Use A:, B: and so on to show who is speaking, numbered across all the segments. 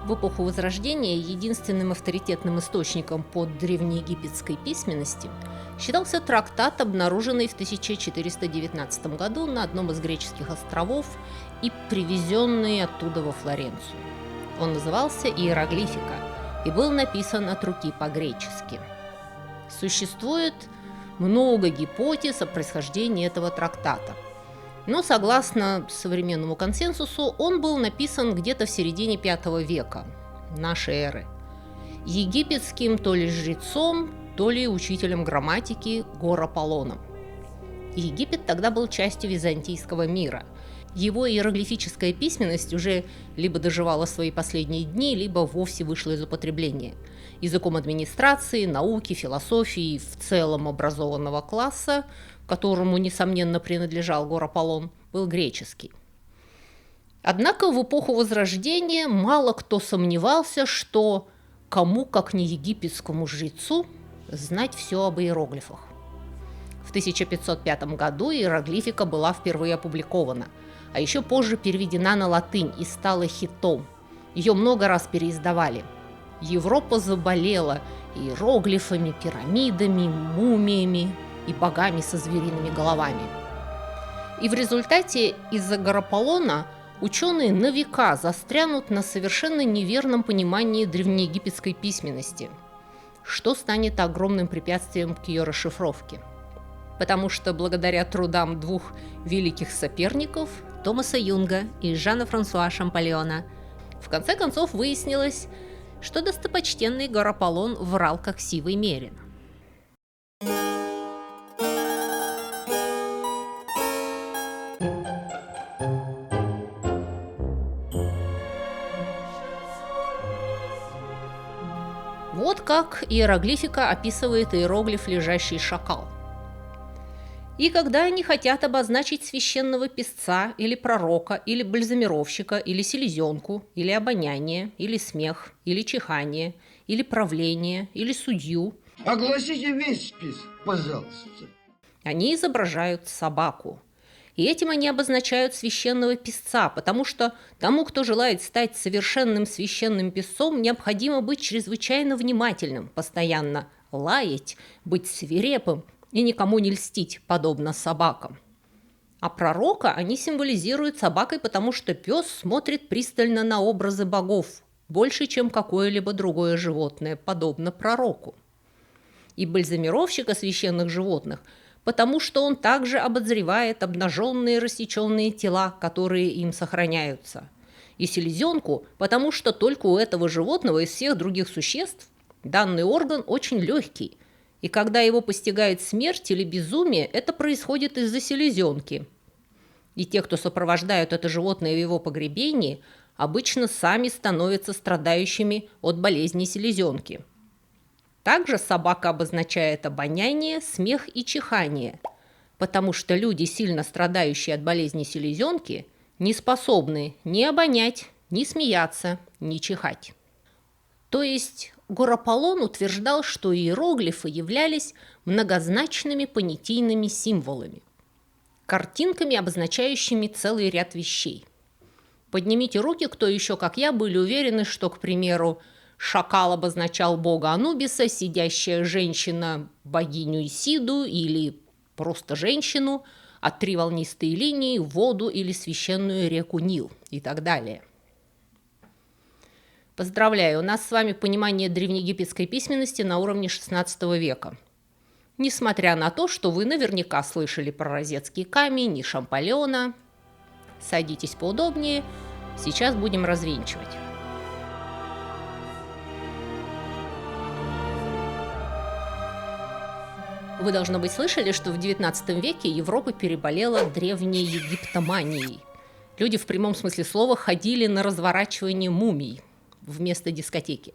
A: В эпоху Возрождения единственным авторитетным источником по древнеегипетской письменности считался трактат, обнаруженный в 1419 году на одном из греческих островов и привезенный оттуда во Флоренцию. Он назывался «Иероглифика» и был написан от руки по-гречески. Существует много гипотез о происхождении этого трактата. Но, согласно современному консенсусу, он был написан где-то в середине V века нашей эры египетским то ли жрецом, то ли учителем грамматики Гор Аполлоном. Египет тогда был частью византийского мира. Его иероглифическая письменность уже либо доживала свои последние дни, либо вовсе вышла из употребления. Языком администрации, науки, философии и в целом образованного класса, которому, несомненно, принадлежал Гор Аполлон, был греческий. Однако в эпоху Возрождения мало кто сомневался, что кому, как не египетскому жрецу, знать все об иероглифах. В 1505 году иероглифика была впервые опубликована, а еще позже переведена на латынь и стала хитом. Ее много раз переиздавали. Европа заболела иероглифами, пирамидами, мумиями и богами со звериными головами. И в результате из-за Гор Аполлона ученые на века застрянут на совершенно неверном понимании древнеегипетской письменности, что станет огромным препятствием к ее расшифровке. Потому что благодаря трудам двух великих соперников, Томаса Юнга и Жана-Франсуа Шампольона, в конце концов выяснилось, что достопочтенный Гор Аполлон врал как сивый мерин. Вот как иероглифика описывает иероглиф «лежащий шакал». И когда они хотят обозначить священного писца или пророка, или бальзамировщика, или селезенку, или обоняние, или смех, или чихание, или правление, или судью,
B: огласите весь список, пожалуйста.
A: Они изображают собаку. И этим они обозначают священного писца, потому что тому, кто желает стать совершенным священным писцом, необходимо быть чрезвычайно внимательным, постоянно лаять, быть свирепым и никому не льстить, подобно собакам. А пророка они символизируют собакой, потому что пес смотрит пристально на образы богов, больше, чем какое-либо другое животное, подобно пророку. И бальзамировщика священных животных, потому что он также обозревает обнаженные рассеченные тела, которые им сохраняются. И селезенку, потому что только у этого животного из всех других существ данный орган очень легкий, и когда его постигает смерть или безумие, это происходит из-за селезенки. И те, кто сопровождают это животное в его погребении, обычно сами становятся страдающими от болезни селезенки. Также собака обозначает обоняние, смех и чихание, потому что люди, сильно страдающие от болезни селезенки, не способны ни обонять, ни смеяться, ни чихать. То есть Гор Аполлон утверждал, что иероглифы являлись многозначными понятийными символами, картинками, обозначающими целый ряд вещей. Поднимите руки, кто еще, как я, были уверены, что, к примеру, шакал обозначал бога Анубиса, сидящая женщина – богиню Исиду или просто женщину, а три волнистые линии – воду или священную реку Нил и так далее. Поздравляю, у нас с вами понимание древнеегипетской письменности на уровне XVI века. Несмотря на то, что вы наверняка слышали про розетский камень и Шампольона. Садитесь поудобнее, сейчас будем развенчивать. Вы, должно быть, слышали, что в XIX веке Европа переболела древней египтоманией. Люди в прямом смысле слова ходили на разворачивание мумий вместо дискотеки.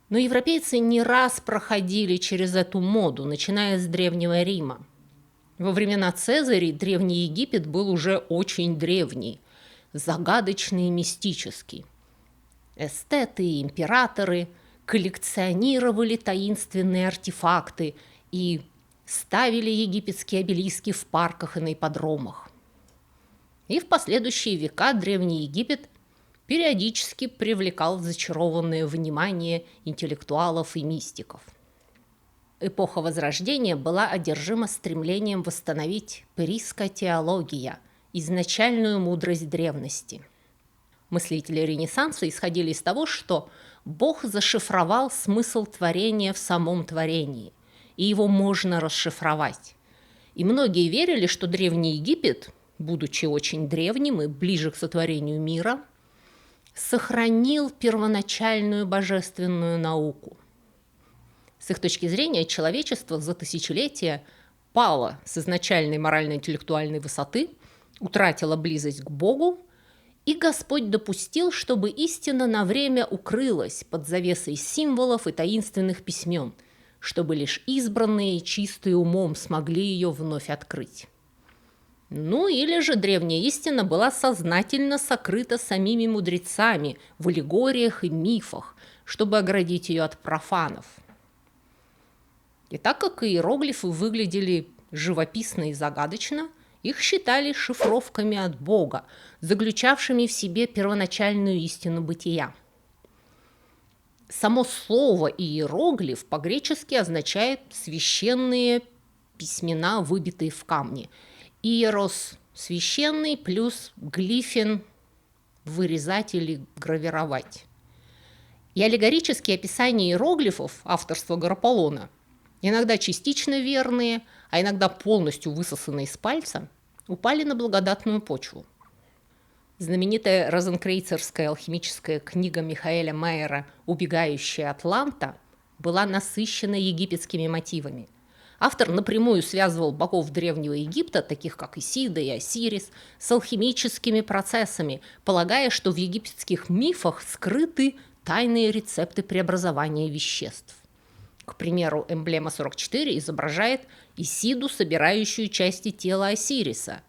A: Но европейцы не раз проходили через эту моду, начиная с Древнего Рима. Во времена Цезаря Древний Египет был уже очень древний, загадочный и мистический. Эстеты и императоры коллекционировали таинственные артефакты и ставили египетские обелиски в парках и на ипподромах. И в последующие века Древний Египет периодически привлекал зачарованное внимание интеллектуалов и мистиков. Эпоха Возрождения была одержима стремлением восстановить «перискотеология» – изначальную мудрость древности. Мыслители Ренессанса исходили из того, что Бог зашифровал смысл творения в самом творении, и его можно расшифровать. И многие верили, что Древний Египет, будучи очень древним и ближе к сотворению мира, сохранил первоначальную божественную науку. С их точки зрения, человечество за тысячелетия пало с изначальной морально-интеллектуальной высоты, утратило близость к Богу, и Господь допустил, чтобы истина на время укрылась под завесой символов и таинственных письмен, чтобы лишь избранные и чистые умом смогли ее вновь открыть. Ну или же древняя истина была сознательно сокрыта самими мудрецами в аллегориях и мифах, чтобы оградить ее от профанов. И так как иероглифы выглядели живописно и загадочно, их считали шифровками от Бога, заключавшими в себе первоначальную истину бытия. Само слово иероглиф по-гречески означает «священные письмена, выбитые в камне». Иерос – священный, плюс глифен – вырезать или гравировать. И аллегорические описания иероглифов авторства Гарополона, иногда частично верные, а иногда полностью высосанные из пальца, упали на благодатную почву. Знаменитая розенкрейцерская алхимическая книга Михаэля Майера «Убегающая Атланта» была насыщена египетскими мотивами. Автор напрямую связывал богов Древнего Египта, таких как Исида и Осирис, с алхимическими процессами, полагая, что в египетских мифах скрыты тайные рецепты преобразования веществ. К примеру, эмблема 44 изображает Исиду, собирающую части тела Осириса,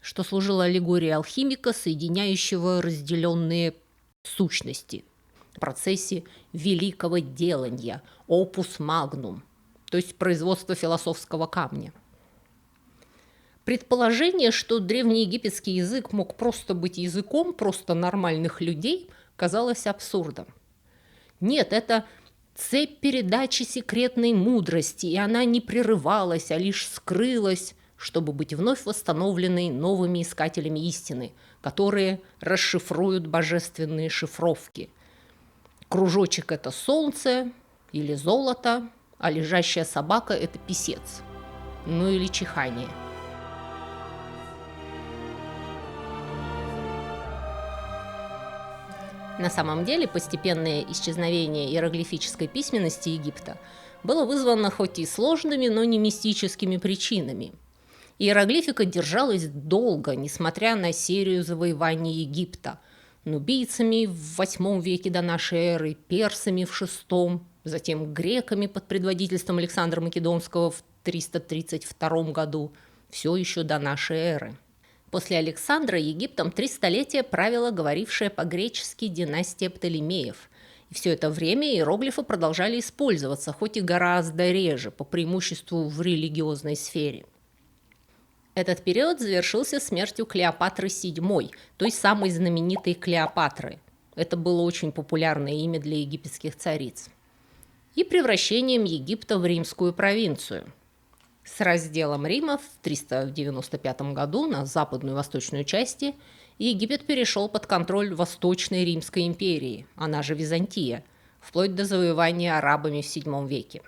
A: что служило аллегорией алхимика, соединяющего разделенные сущности в процессе великого делания, opus magnum, то есть производство философского камня. Предположение, что древнеегипетский язык мог просто быть языком просто нормальных людей, казалось абсурдом. Нет, это цепь передачи секретной мудрости, и она не прерывалась, а лишь скрылась, чтобы быть вновь восстановленной новыми искателями истины, которые расшифруют божественные шифровки. Кружочек – это солнце или золото, а лежащая собака – это писец, ну или чихание. На самом деле постепенное исчезновение иероглифической письменности Египта было вызвано хоть и сложными, но не мистическими причинами. Иероглифика держалась долго, несмотря на серию завоеваний Египта – нубийцами в VIII веке до нашей эры, персами в VI, затем греками под предводительством Александра Македонского в 332 году, все еще до нашей эры. После Александра Египтом 3 столетия правила говорившая по-гречески династия Птолемеев. И все это время иероглифы продолжали использоваться, хоть и гораздо реже, по преимуществу в религиозной сфере. Этот период завершился смертью Клеопатры VII, той самой знаменитой Клеопатры. Это было очень популярное имя для египетских цариц. И превращением Египта в римскую провинцию. С разделом Рима в 395 году на западную и восточную части Египет перешел под контроль Восточной Римской империи, она же Византия, вплоть до завоевания арабами в VII веке.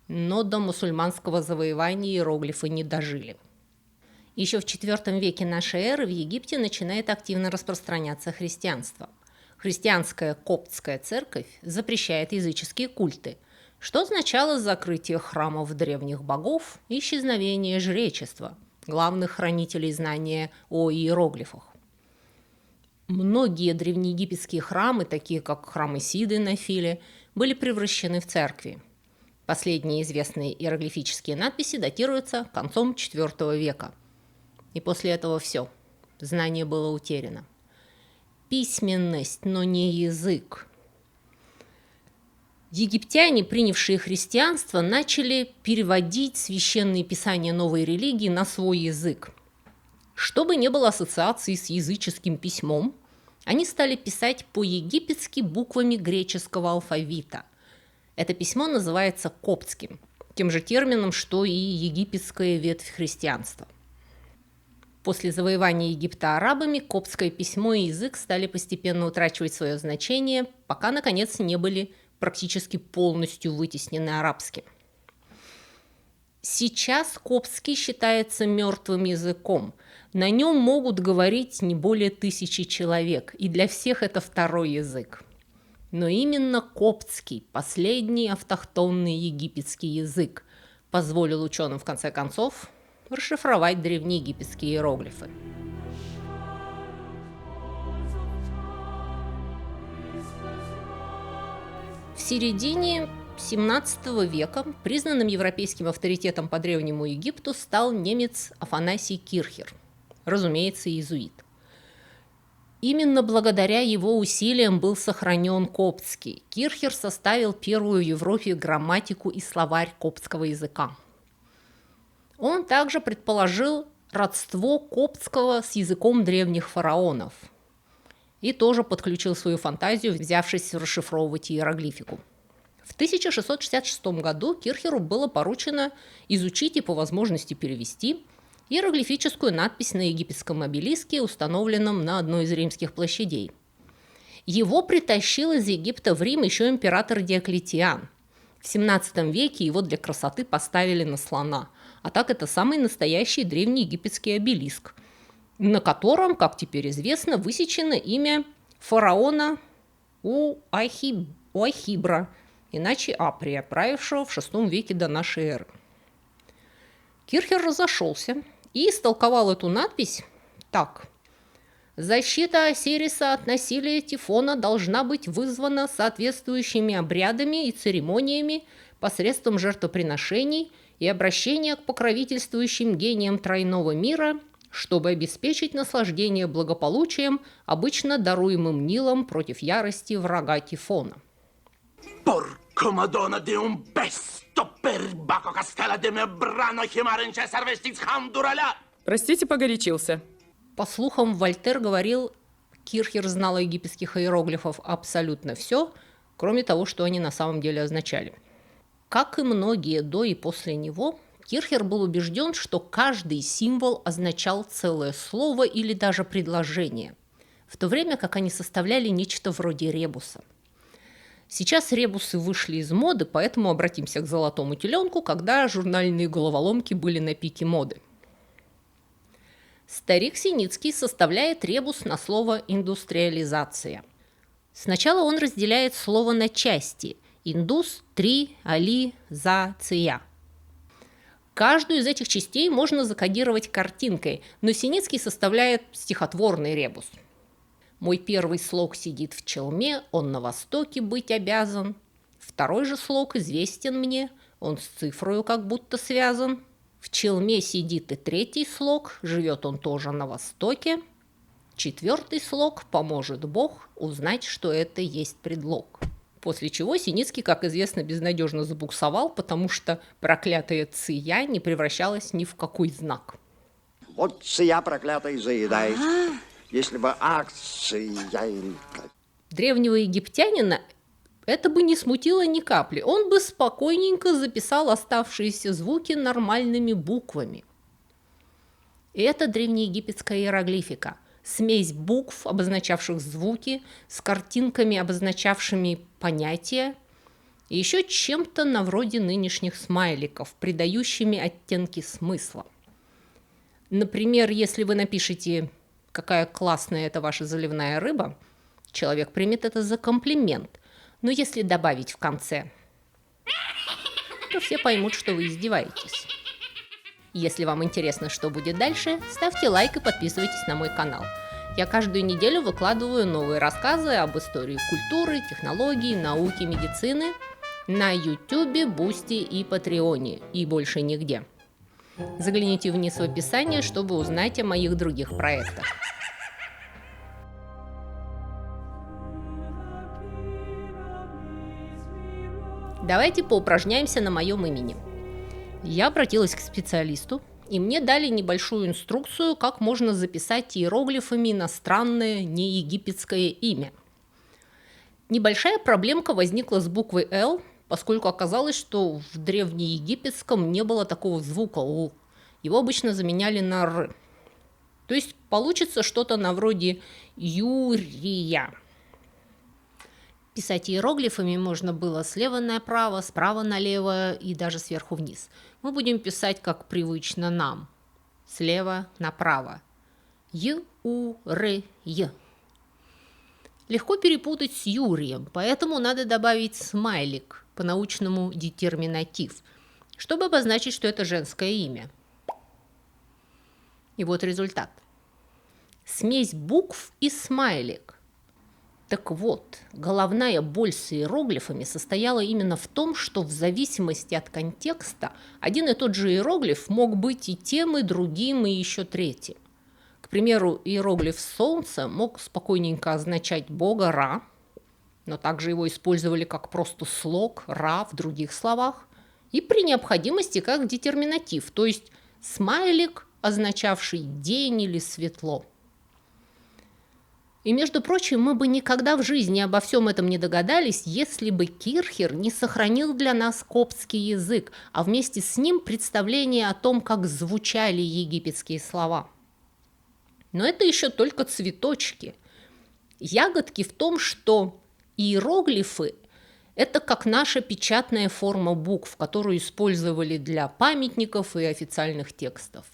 A: Но до мусульманского завоевания иероглифы не дожили. Еще в IV веке нашей эры в Египте начинает активно распространяться христианство. Христианская коптская церковь запрещает языческие культы, что означало закрытие храмов древних богов и исчезновение жречества, главных хранителей знания о иероглифах. Многие древнеегипетские храмы, такие как храм Исиды на Филе, были превращены в церкви. Последние известные иероглифические надписи датируются концом IV века. И после этого все. Знание было утеряно. Письменность, но не язык. Египтяне, принявшие христианство, начали переводить священные писания новой религии на свой язык. Чтобы не было ассоциаций с языческим письмом, Они стали писать по-египетски буквами греческого алфавита. Это письмо называется коптским, тем же термином, что и египетская ветвь христианства. После завоевания Египта арабами коптское письмо и язык стали постепенно утрачивать свое значение, пока, наконец, не были практически полностью вытеснены арабским. Сейчас коптский считается мертвым языком. На нем могут говорить не более 1000 человек, и для всех это второй язык. Но именно коптский, последний автохтонный египетский язык, позволил ученым, в конце концов, расшифровать древнеегипетские иероглифы. В середине XVII века признанным европейским авторитетом по Древнему Египту стал немец Афанасий Кирхер, разумеется, иезуит. Именно благодаря его усилиям был сохранен коптский. Кирхер составил первую в Европе грамматику и словарь коптского языка. Он также предположил родство коптского с языком древних фараонов и тоже подключил свою фантазию, взявшись расшифровывать иероглифику. В 1666 году Кирхеру было поручено изучить и по возможности перевести иероглифическую надпись на египетском обелиске, установленном на одной из римских площадей. Его притащил из Египта в Рим еще император Диоклетиан. В 17 веке его для красоты поставили на слона, а так это самый настоящий древнеегипетский обелиск, на котором, как теперь известно, высечено имя фараона Уахибра, иначе Априя, правившего в VI веке до нашей эры. Кирхер разошелся и истолковал эту надпись так. Защита Осириса от насилия Тифона должна быть вызвана соответствующими обрядами и церемониями посредством жертвоприношений и обращения к покровительствующим гениям тройного мира, чтобы обеспечить наслаждение благополучием, обычно даруемым Нилом против ярости врага Тифона.
C: Porco Madonna de un pesto per Baco Castella de Mebrano Химаринча Сарвестиц Хамдураля.
D: Простите, погорячился.
A: По слухам, Вольтер говорил, Кирхер знал о египетских иероглифов абсолютно все, кроме того, что они на самом деле означали. Как и многие до и после него, Кирхер был убежден, что каждый символ означал целое слово или даже предложение, в то время как они составляли нечто вроде ребуса. Сейчас ребусы вышли из моды, поэтому обратимся к золотому теленку, когда журнальные головоломки были на пике моды. Старик Синицкий составляет ребус на слово «индустриализация». Сначала он разделяет слово на части – индус, три, али, за, ция. Каждую из этих частей можно закодировать картинкой, но Синицкий составляет стихотворный ребус. Мой первый слог сидит в челме, он на востоке быть обязан. Второй же слог известен мне, он с цифрою как будто связан. В челме сидит и третий слог, живет он тоже на востоке. Четвертый слог поможет Бог узнать, что это есть предлог. После чего Синицкий, как известно, безнадежно забуксовал, потому что проклятая ция не превращалась ни в какой знак.
E: Вот ция проклятая заедает. Если бы акция...
A: Древнего египтянина это бы не смутило ни капли. Он бы спокойненько записал оставшиеся звуки нормальными буквами. И это древнеегипетская иероглифика. Смесь букв, обозначавших звуки, с картинками, обозначавшими понятия, и еще чем-то на вроде нынешних смайликов, придающими оттенки смысла. Например, если вы напишете «какая классная это ваша заливная рыба», человек примет это за комплимент. Но если добавить в конце, то все поймут, что вы издеваетесь. Если вам интересно, что будет дальше, ставьте лайк и подписывайтесь на мой канал. Я каждую неделю выкладываю новые рассказы об истории культуры, технологий, науки, медицины на YouTube, Бусти и Патреоне, и больше нигде. Загляните вниз в описание, чтобы узнать о моих других проектах. Давайте поупражняемся на моем имени. Я обратилась к специалисту и мне дали небольшую инструкцию, как можно записать иероглифами иностранное неегипетское имя. Небольшая проблемка возникла с буквой «Л», поскольку оказалось, что в древнеегипетском не было такого звука «Л». Его обычно заменяли на «Р». То есть получится что-то на вроде «Юрия». Писать иероглифами можно было слева направо, справа налево и даже сверху вниз. Мы будем писать, как привычно нам. Слева направо. Ю-у-ры-й. Легко перепутать с Юрием, поэтому надо добавить смайлик, по-научному детерминатив, чтобы обозначить, что это женское имя. И вот результат. Смесь букв и смайлик. Так вот, головная боль с иероглифами состояла именно в том, что в зависимости от контекста один и тот же иероглиф мог быть и тем, и другим, и еще третьим. К примеру, иероглиф «солнце» мог спокойненько означать бога Ра, но также его использовали как просто слог «Ра» в других словах, и при необходимости как детерминатив, то есть смайлик, означавший день или светло. И, между прочим, мы бы никогда в жизни обо всем этом не догадались, если бы Кирхер не сохранил для нас коптский язык, а вместе с ним представление о том, как звучали египетские слова. Но это еще только цветочки. Ягодки в том, что иероглифы – это как наша печатная форма букв, которую использовали для памятников и официальных текстов.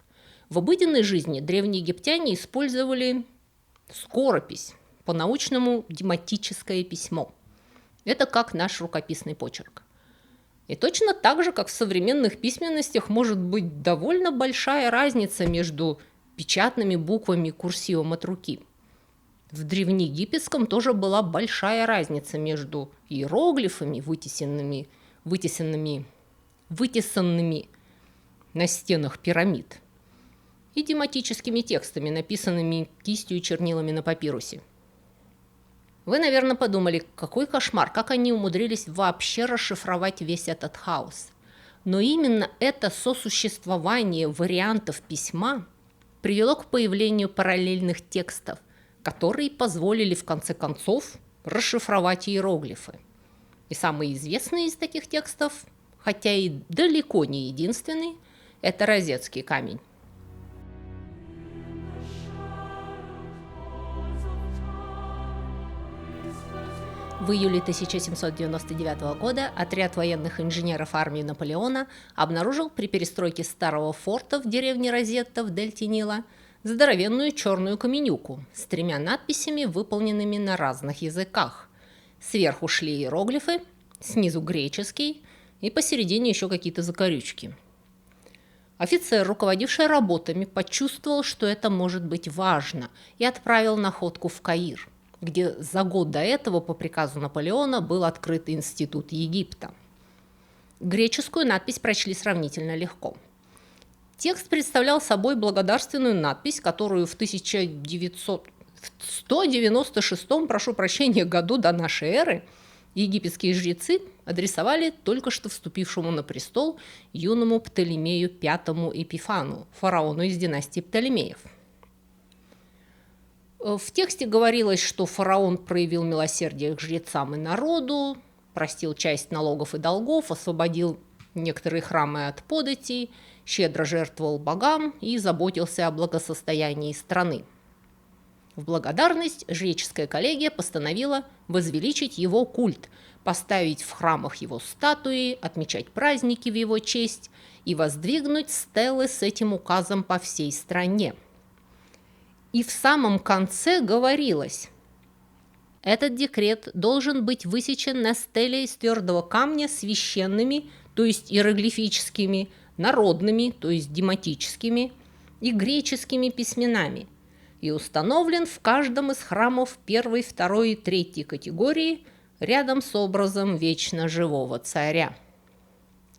A: В обыденной жизни древние египтяне использовали скоропись, по-научному дематическое письмо. Это как наш рукописный почерк. И точно так же, как в современных письменностях, может быть довольно большая разница между печатными буквами курсивом от руки. В древнеегипетском тоже была большая разница между иероглифами, вытесанными на стенах пирамид, и дематическими текстами, написанными кистью и чернилами на папирусе. Вы, наверное, подумали, какой кошмар, как они умудрились вообще расшифровать весь этот хаос. Но именно это сосуществование вариантов письма привело к появлению параллельных текстов, которые позволили в конце концов расшифровать иероглифы. И самый известный из таких текстов, хотя и далеко не единственный, это Розетский камень. В июле 1799 года отряд военных инженеров армии Наполеона обнаружил при перестройке старого форта в деревне Розетта в дельте Нила здоровенную черную каменюку с 3 надписями, выполненными на разных языках. Сверху шли иероглифы, снизу греческий и посередине еще какие-то закорючки. Офицер, руководивший работами, почувствовал, что это может быть важно, и отправил находку в Каир, где за год до этого по приказу Наполеона был открыт Институт Египта. Греческую надпись прочли сравнительно легко. Текст представлял собой благодарственную надпись, которую в 196 году до нашей эры египетские жрецы адресовали только что вступившему на престол юному Птолемею V Эпифану, фараону из династии Птолемеев. В тексте говорилось, что фараон проявил милосердие к жрецам и народу, простил часть налогов и долгов, освободил некоторые храмы от податей, щедро жертвовал богам и заботился о благосостоянии страны. В благодарность жреческая коллегия постановила возвеличить его культ, поставить в храмах его статуи, отмечать праздники в его честь и воздвигнуть стелы с этим указом по всей стране. И в самом конце говорилось: этот декрет должен быть высечен на стеле из твердого камня священными, то есть иероглифическими, народными, то есть дематическими, и греческими письменами, и установлен в каждом из храмов 1, 2 и 3 категории рядом с образом вечно живого царя.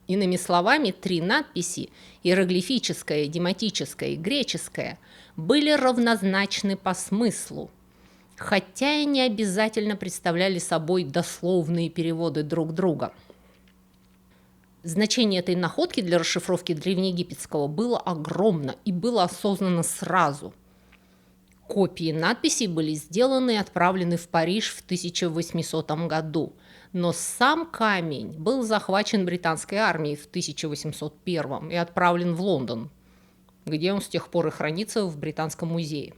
A: Иными словами, 3 надписи – иероглифическая, дематическая и греческая – были равнозначны по смыслу, хотя и не обязательно представляли собой дословные переводы друг друга. Значение этой находки для расшифровки древнеегипетского было огромно и было осознано сразу. Копии надписей были сделаны и отправлены в Париж в 1800 году, но сам камень был захвачен британской армией в 1801 и отправлен в Лондон, где он с тех пор и хранится в Британском музее.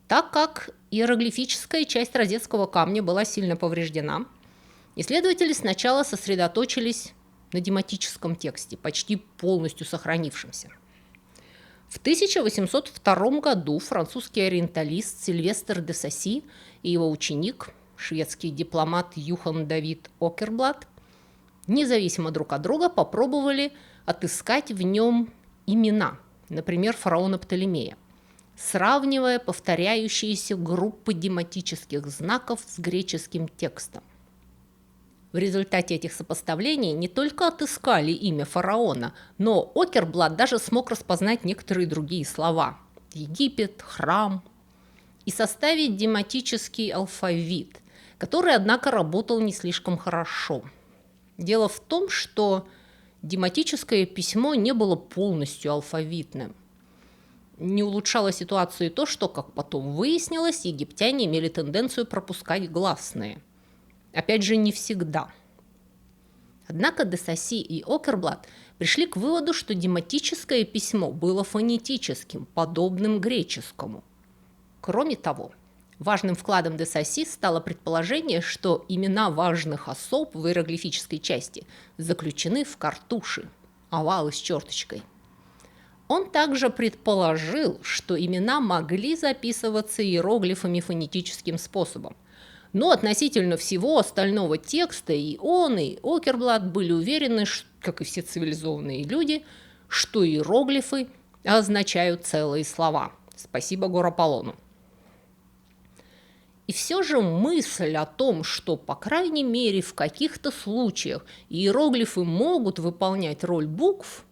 A: Так как иероглифическая часть розетского камня была сильно повреждена, исследователи сначала сосредоточились на дематическом тексте, почти полностью сохранившемся. В 1802 году французский ориенталист Сильвестр де Сасси и его ученик, шведский дипломат Юхан Давид Окерблат, независимо друг от друга попробовали отыскать в нем имена, например, фараона Птолемея, сравнивая повторяющиеся группы дематических знаков с греческим текстом. В результате этих сопоставлений не только отыскали имя фараона, но Окерблат даже смог распознать некоторые другие слова – Египет, храм – и составить дематический алфавит, который, однако, работал не слишком хорошо. Дело в том, что дематическое письмо не было полностью алфавитным. Не улучшало ситуацию и то, что, как потом выяснилось, египтяне имели тенденцию пропускать гласные. Опять же, не всегда. Однако де Сасси и Окерблат пришли к выводу, что дематическое письмо было фонетическим, подобным греческому. Кроме того, важным вкладом де Сасси стало предположение, что имена важных особ в иероглифической части заключены в картуши, овалы с черточкой. Он также предположил, что имена могли записываться иероглифами фонетическим способом. Но относительно всего остального текста и он, и Окерблат были уверены, как и все цивилизованные люди, что иероглифы означают целые слова. Спасибо Гор-Аполлону. И все же мысль о том, что, по крайней мере, в каких-то случаях иероглифы могут выполнять роль букв,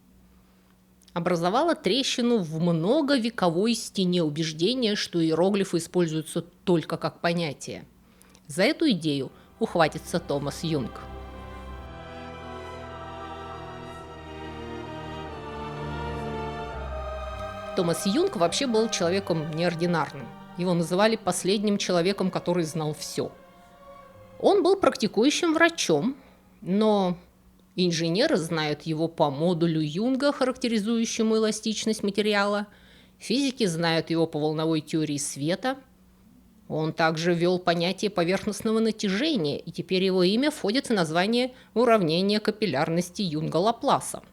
A: образовала трещину в многовековой стене убеждения, что иероглифы используются только как понятие. За эту идею ухватится Томас Юнг. Томас Юнг вообще был человеком неординарным. Его называли последним человеком, который знал все. Он был практикующим врачом, но инженеры знают его по модулю Юнга, характеризующему эластичность материала, физики знают его по волновой теории света. Он также ввел понятие поверхностного натяжения, и теперь его имя входит в название уравнения капиллярности Юнга-Лапласа.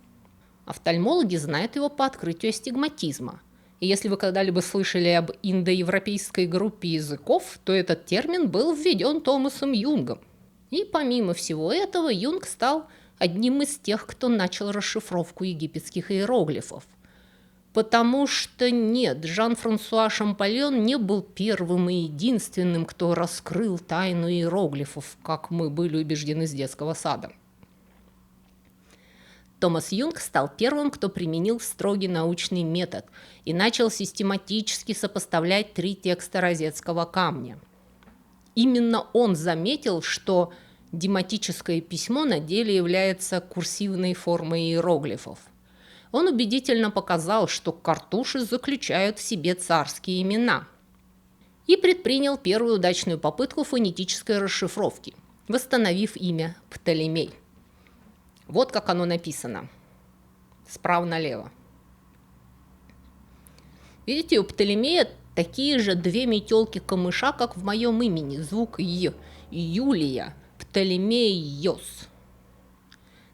A: Офтальмологи знают его по открытию астигматизма. И если вы когда-либо слышали об индоевропейской группе языков, то этот термин был введен Томасом Юнгом. И помимо всего этого, Юнг стал одним из тех, кто начал расшифровку египетских иероглифов. Потому что нет, Жан-Франсуа Шампольон не был первым и единственным, кто раскрыл тайну иероглифов, как мы были убеждены с детского сада. Томас Юнг стал первым, кто применил строгий научный метод и начал систематически сопоставлять 3 текста розетского камня. Именно он заметил, что дематическое письмо на деле является курсивной формой иероглифов. Он убедительно показал, что картуши заключают в себе царские имена, и предпринял первую удачную попытку фонетической расшифровки, восстановив имя Птолемей. Вот как оно написано, справа налево. Видите, у Птолемея такие же 2 метелки-камыша, как в моем имени, звук «й», Юлия, Птолемейос.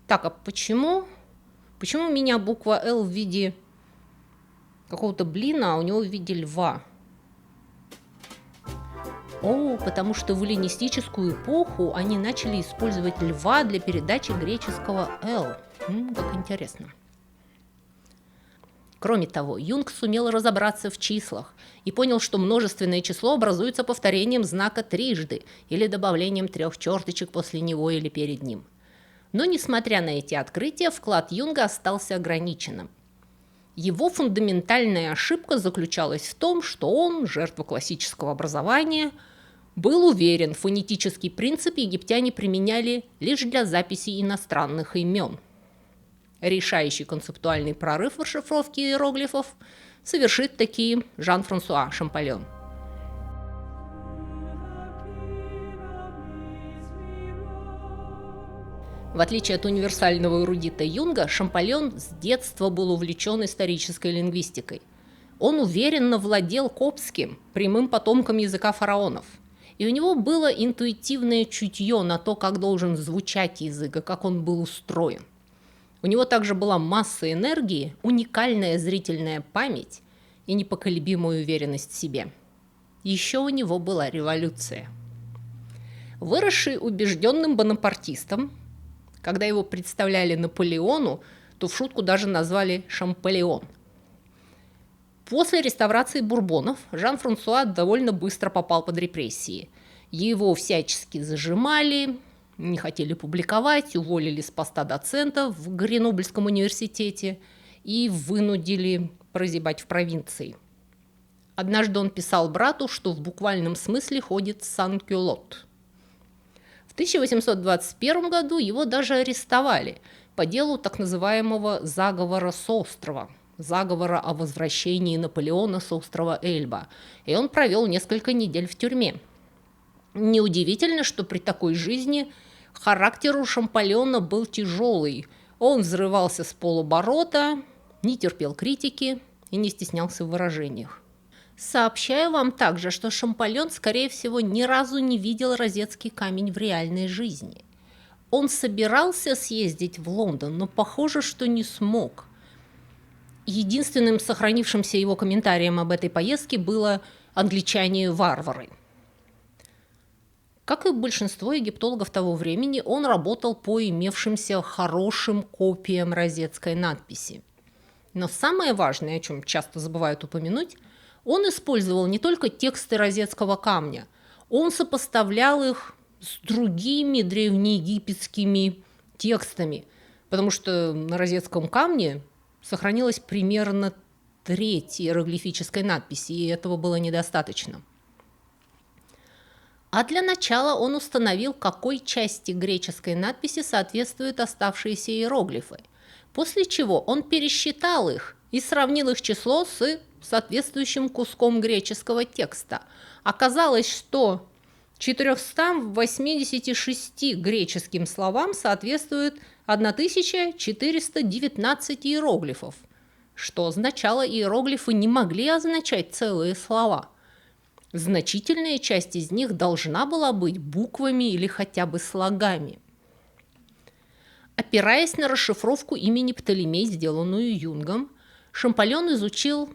A: Так, а почему у меня буква «Л» в виде какого-то блина, а у него в виде льва? Потому что в эллинистическую эпоху они начали использовать льва для передачи греческого «Л». Как интересно. Кроме того, Юнг сумел разобраться в числах и понял, что множественное число образуется повторением знака трижды или добавлением 3 черточек после него или перед ним. Но, несмотря на эти открытия, вклад Юнга остался ограниченным. Его фундаментальная ошибка заключалась в том, что он, жертва классического образования, был уверен, фонетический принцип египтяне применяли лишь для записи иностранных имен. Решающий концептуальный прорыв в расшифровке иероглифов совершит таки Жан-Франсуа Шампольон. В отличие от универсального эрудита Юнга, Шампольон с детства был увлечен исторической лингвистикой. Он уверенно владел коптским, прямым потомком языка фараонов. И у него было интуитивное чутье на то, как должен звучать язык и как он был устроен. У него также была масса энергии, уникальная зрительная память и непоколебимая уверенность в себе. Еще у него была революция. Выросший убежденным бонапартистом, когда его представляли Наполеону, то в шутку даже назвали Шамполеон. После реставрации Бурбонов Жан-Франсуа довольно быстро попал под репрессии. Его всячески зажимали, не хотели публиковать, уволили с поста доцента в Гренобльском университете и вынудили прозябать в провинции. Однажды он писал брату, что в буквальном смысле ходит сан-кюлот. В 1821 году его даже арестовали по делу так называемого заговора с острова, заговора о возвращении Наполеона с острова Эльба, и он провел несколько недель в тюрьме. Неудивительно, что при такой жизни характер у Шампольона был тяжелый. Он взрывался с полоборота, не терпел критики и не стеснялся в выражениях. Сообщаю вам также, что Шампольон, скорее всего, ни разу не видел розетский камень в реальной жизни. Он собирался съездить в Лондон, но похоже, что не смог. Единственным сохранившимся его комментарием об этой поездке было «англичане-варвары». Как и большинство египтологов того времени, он работал по имевшимся хорошим копиям розетской надписи. Но самое важное, о чем часто забывают упомянуть, он использовал не только тексты розетского камня, он сопоставлял их с другими древнеегипетскими текстами, потому что на розетском камне сохранилась примерно треть иероглифической надписи, и этого было недостаточно. А для начала он установил, какой части греческой надписи соответствуют оставшиеся иероглифы, после чего он пересчитал их и сравнил их число с соответствующим куском греческого текста. Оказалось, что 486 греческим словам соответствует 1419 иероглифов, что означало, иероглифы не могли означать целые слова. Значительная часть из них должна была быть буквами или хотя бы слогами. Опираясь на расшифровку имени Птолемей, сделанную Юнгом, Шампольон изучил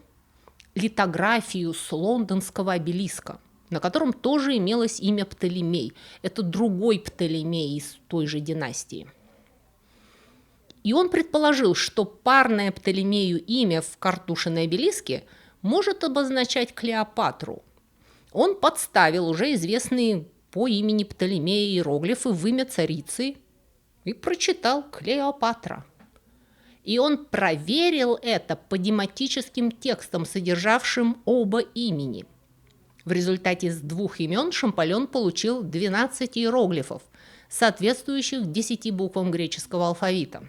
A: литографию с лондонского обелиска, на котором тоже имелось имя Птолемей. Это другой Птолемей из той же династии. И он предположил, что парное Птолемею имя в Картушиной обелиске может обозначать Клеопатру. Он подставил уже известные по имени Птолемея иероглифы в имя царицы и прочитал Клеопатра. И он проверил это по дематическим текстам, содержавшим оба имени. В результате из двух имен Шампольон получил 12 иероглифов, соответствующих 10 буквам греческого алфавита.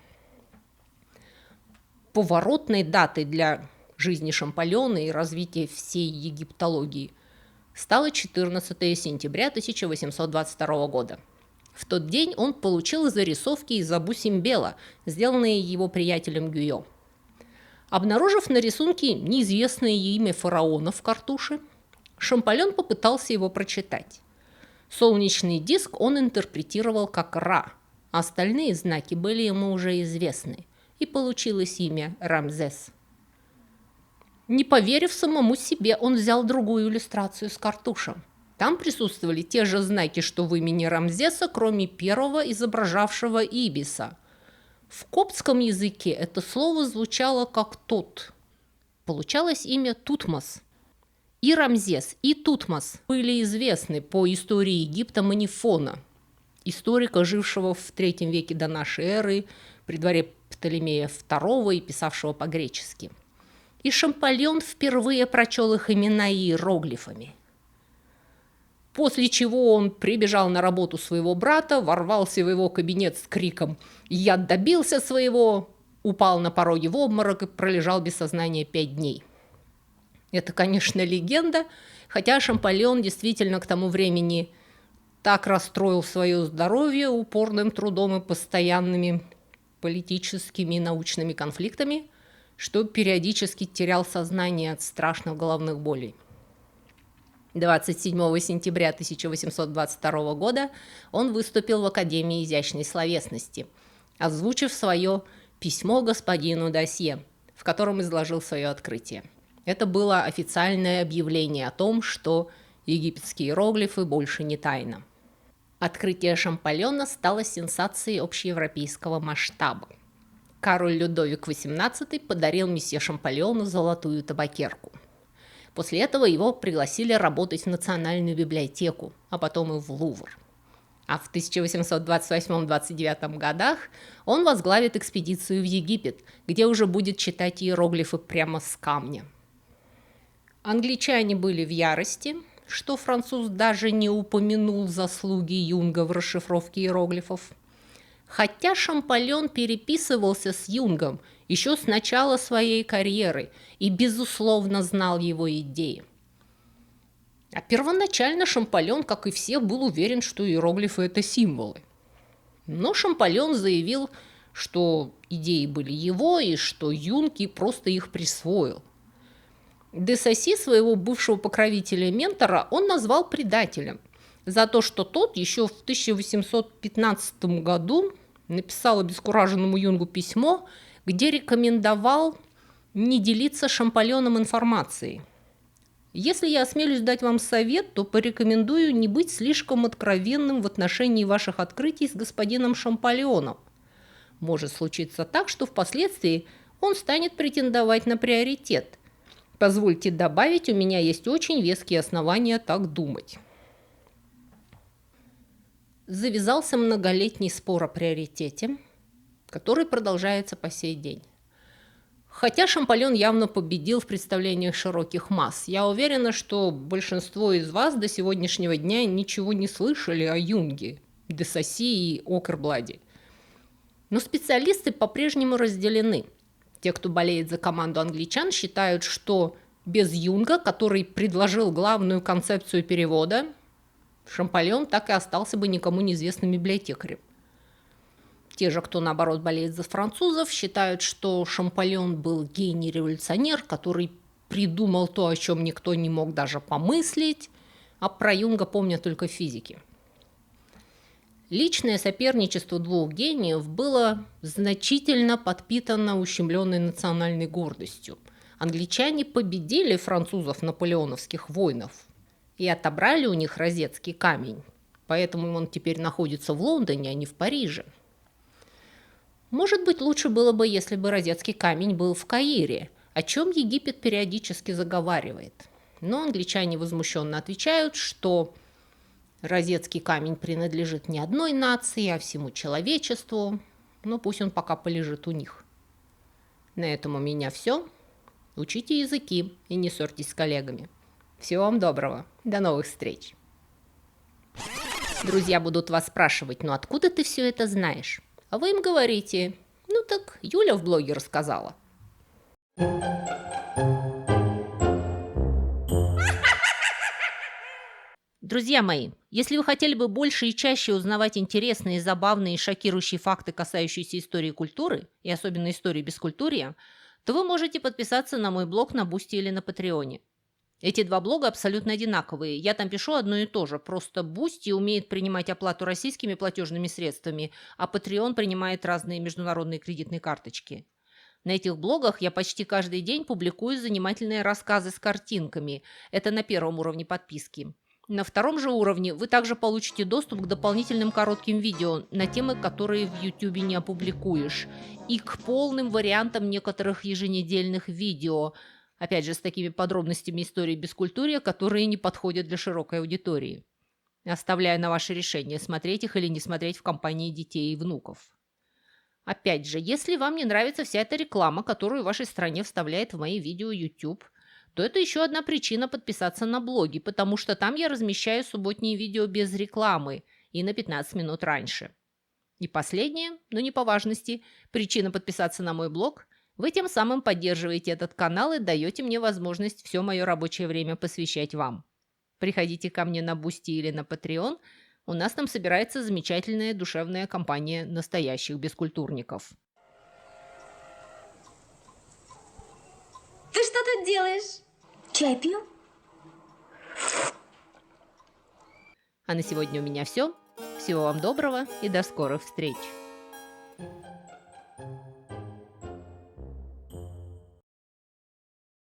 A: Поворотной датой для жизни Шампольона и развития всей египтологии стало 14 сентября 1822 года. В тот день он получил зарисовки из Абу-Симбела, сделанные его приятелем Гюйо. Обнаружив на рисунке неизвестное имя фараона в картуше, Шампольон попытался его прочитать. Солнечный диск он интерпретировал как Ра, а остальные знаки были ему уже известны, и получилось имя Рамзес. Не поверив самому себе, он взял другую иллюстрацию с картуша. Там присутствовали те же знаки, что в имени Рамзеса, кроме первого, изображавшего ибиса. В коптском языке это слово звучало как «тот». Получалось имя Тутмос. И Рамзес, и Тутмос были известны по истории Египта Манифона, историка, жившего в III веке до нашей эры, при дворе Птолемея II и писавшего по-гречески. И Шампольон впервые прочел их имена иероглифами. После чего он прибежал на работу своего брата, ворвался в его кабинет с криком «Я добился своего!», упал на пороге в обморок и пролежал без сознания 5 дней. Это, конечно, легенда, хотя Шампольон действительно к тому времени так расстроил свое здоровье упорным трудом и постоянными политическими и научными конфликтами, что периодически терял сознание от страшных головных болей. 27 сентября 1822 года он выступил в Академии изящной словесности, озвучив свое письмо господину Дасье, в котором изложил свое открытие. Это было официальное объявление о том, что египетские иероглифы больше не тайна. Открытие Шампольона стало сенсацией общеевропейского масштаба. Король Людовик XVIII подарил месье Шампольону золотую табакерку. После этого его пригласили работать в Национальную библиотеку, а потом и в Лувр. А в 1828-29 годах он возглавит экспедицию в Египет, где уже будет читать иероглифы прямо с камня. Англичане были в ярости, что француз даже не упомянул заслуги Юнга в расшифровке иероглифов. Хотя Шампольон переписывался с Юнгом еще с начала своей карьеры и, безусловно, знал его идеи. А первоначально Шампольон, как и все, был уверен, что иероглифы – это символы. Но Шампольон заявил, что идеи были его и что Юнг и просто их присвоил. Де Сасси, своего бывшего покровителя и ментора, он назвал предателем за то, что тот еще в 1815 году написал обескураженному Юнгу письмо, где рекомендовал не делиться Шампольоном информацией. Если я осмелюсь дать вам совет, то порекомендую не быть слишком откровенным в отношении ваших открытий с господином Шампольоном. Может случиться так, что впоследствии он станет претендовать на приоритет. Позвольте добавить, у меня есть очень веские основания так думать. Завязался многолетний спор о приоритете, который продолжается по сей день. Хотя Шампольон явно победил в представлениях широких масс, я уверена, что большинство из вас до сегодняшнего дня ничего не слышали о Юнге, де Сасси и Окербладе. Но специалисты по-прежнему разделены. Те, кто болеет за команду англичан, считают, что без Юнга, который предложил главную концепцию перевода, Шампольон так и остался бы никому неизвестным библиотекарем. Те же, кто, наоборот, болеет за французов, считают, что Шампольон был гений-революционер, который придумал то, о чем никто не мог даже помыслить, а про Юнга помнят только физики. Личное соперничество двух гениев было значительно подпитано ущемленной национальной гордостью. Англичане победили французов в наполеоновских войнах и отобрали у них розетский камень, поэтому он теперь находится в Лондоне, а не в Париже. Может быть, лучше было бы, если бы розетский камень был в Каире, о чем Египет периодически заговаривает. Но англичане возмущенно отвечают, что розетский камень принадлежит не одной нации, а всему человечеству, но пусть он пока полежит у них. На этом у меня все. Учите языки и не ссорьтесь с коллегами. Всего вам доброго. До новых встреч. Друзья будут вас спрашивать, ну откуда ты все это знаешь? А вы им говорите, ну так Юля в блоге рассказала. Друзья мои, если вы хотели бы больше и чаще узнавать интересные, забавные и шокирующие факты, касающиеся истории и культуры, и особенно истории бескультурья, то вы можете подписаться на мой блог на Бусти или на Патреоне. Эти два блога абсолютно одинаковые. Я там пишу одно и то же. Просто Бусти умеет принимать оплату российскими платежными средствами, а Patreon принимает разные международные кредитные карточки. На этих блогах я почти каждый день публикую занимательные рассказы с картинками. Это на первом уровне подписки. На втором же уровне вы также получите доступ к дополнительным коротким видео на темы, которые в YouTube не опубликуешь, и к полным вариантам некоторых еженедельных видео, опять же, с такими подробностями истории бескультурья, которые не подходят для широкой аудитории. Оставляю на ваше решение, смотреть их или не смотреть в компании детей и внуков. Опять же, если вам не нравится вся эта реклама, которую в вашей стране вставляет в мои видео YouTube, то это еще одна причина подписаться на блоги, потому что там я размещаю субботние видео без рекламы и на 15 минут раньше. И последнее, но не по важности, причина подписаться на мой блог – вы тем самым поддерживаете этот канал и даете мне возможность все мое рабочее время посвящать вам. Приходите ко мне на Бусти или на Patreon, у нас там собирается замечательная душевная компания настоящих бескультурников.
D: Ты что тут делаешь? Чай пью?
A: А на сегодня у меня все. Всего вам доброго и до скорых встреч!